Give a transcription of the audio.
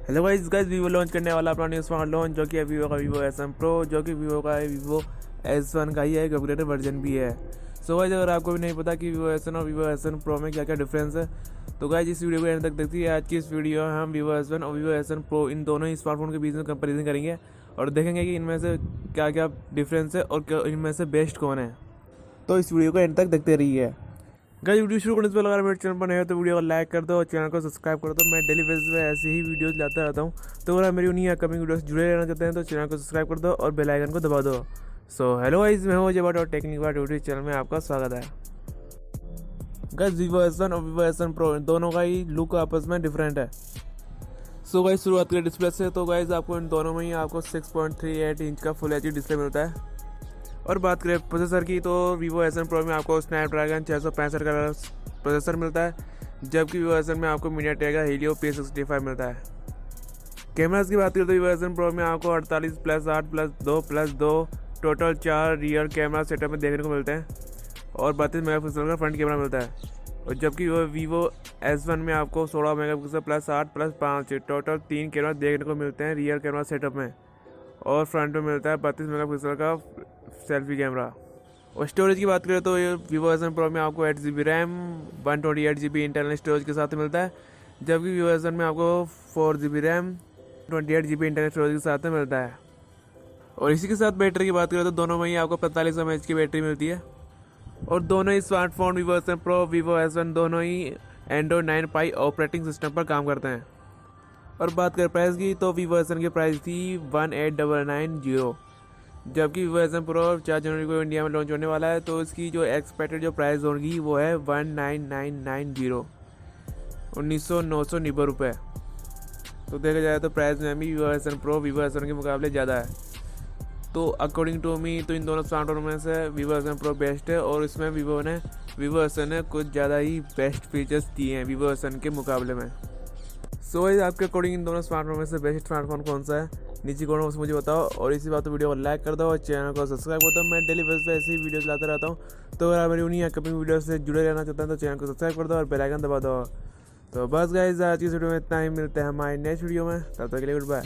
Hello guys Vivo launch करने वाला अपना न्यू स्मार्टफोन जो कि है वीवो का वीवो s1pro, जो कि वीवो का है वीवो S1 का ही है, एक अपग्रेडेड वर्जन भी है। सो गाइस अगर आपको भी नहीं पता कि वीवो S1 और वीवो S1pro में क्या क्या डिफरेंस है, तो गाइस इस वीडियो को एंड तक देखिए। आज की इस वीडियो में हम वीवो S1 और वीवो S1pro इन दोनों ही स्मार्टफोन के बीच में कंपेरिजन करेंगे और देखेंगे कि इनमें से क्या क्या डिफरेंस है और इनमें से बेस्ट कौन है। तो इस वीडियो को एंड तक देखते रहिए। गाइस वीडियो शुरू करने से पहले अगर मेरे चैनल पर नए हो तो वीडियो को लाइक कर दो और चैनल को सब्सक्राइब कर दो। मैं डेली बेसिस पे ऐसे ही वीडियोस लाता रहता हूँ, तो अगर मेरी उन्हीं अपकमिंग वीडियो से जुड़े रहना चाहते हैं तो चैनल को सब्सक्राइब कर दो और बेल आइकन को दबा दो। सो हेलो गाइस, मैं हूँ अजय और टेक्निक बार यूट्यूब चैनल में आपका स्वागत है। गाइस वीवो S1 और वीवो S1pro दोनों का ही लुक आपस में डिफरेंट है। सो गाइस शुरुआत करें डिस्प्ले से, तो गाइस आपको इन दोनों में ही आपको 6.38 इंच का फुल एचडी डिस्प्ले मिलता है। और बात करें प्रोसेसर की, तो वीवो S1pro में आपको स्नैपड्रैगन 665 का प्रोसेसर मिलता है, जबकि वीवो S1 में आपको मीडियाटेक का Helio P65 मिलता है। कैमराज की बात करें तो वीवो S1pro में आपको 48+8+2+2 टोटल 4 रियर कैमरा सेटअप में देखने को मिलते हैं और 32 मेगापिक्सल का फ्रंट कैमरा मिलता है। और जबकि वीवो S1 में आपको 16 मेगापिक्सल +8+5 टोटल 3 कैमरा देखने को मिलते हैं रियर कैमरा सेटअप में, और फ्रंट में मिलता है 32 मेगापिक्सल का सेल्फी कैमरा। और स्टोरेज की बात करें तो ये वीवो S1pro में आपको 8GB RAM 128GB internal storage के साथ मिलता है, जबकि वीवो S1 में आपको 4GB RAM 28GB internal storage के साथ मिलता है। और इसी के साथ बैटरी की बात करें तो दोनों में ही आपको 45 mAh की बैटरी मिलती है। और दोनों ही smartphone Vivo S1pro Vivo S1 दोनों ही एंड्रॉइड 9 पाई ऑपरेटिंग सिस्टम पर काम करते हैं। और बात करें प्राइस की, तो वीवो S1 की प्राइस थी 18,990, जबकि वीवो S1pro 4 जनवरी को इंडिया में लॉन्च होने वाला है, तो इसकी जो एक्सपेक्टेड जो प्राइस होगी वो है 19,990 1990 रुपये। तो देखा जाए तो प्राइस में भी वीवो S1pro वीवो S1 के मुकाबले ज़्यादा है। तो अकॉर्डिंग टू मी तो इन दोनों स्मार्टफोन में से वीवो S1pro बेस्ट है, और इसमें वीवो S1 ने कुछ ज़्यादा ही बेस्ट फीचर्स दिए हैं वीवो S1 के मुकाबले में। सो आपके अकॉर्डिंग इन दोनों स्मार्टफोन में से बेस्ट स्मार्टफोन कौन सा है, नीचे कमेंट बॉक्स मुझे बताओ। और इसी बात तो वीडियो को लाइक कर दो और चैनल को सब्सक्राइब कर दो। मैं डेली बेसिस पे ऐसी ही वीडियोस लाता रहता हूँ, तो अगर आप मेरी उन्हीं अपकमिंग वीडियो से जुड़े रहना चाहते हैं तो चैनल को सब्सक्राइब कर दो और बेल आइकन दबा दो। तो बस गाइस आज की वीडियो में इतना ही, मिलते हैं हमारे नेक्स्ट वीडियो में, तब तक के लिए गुड बाय।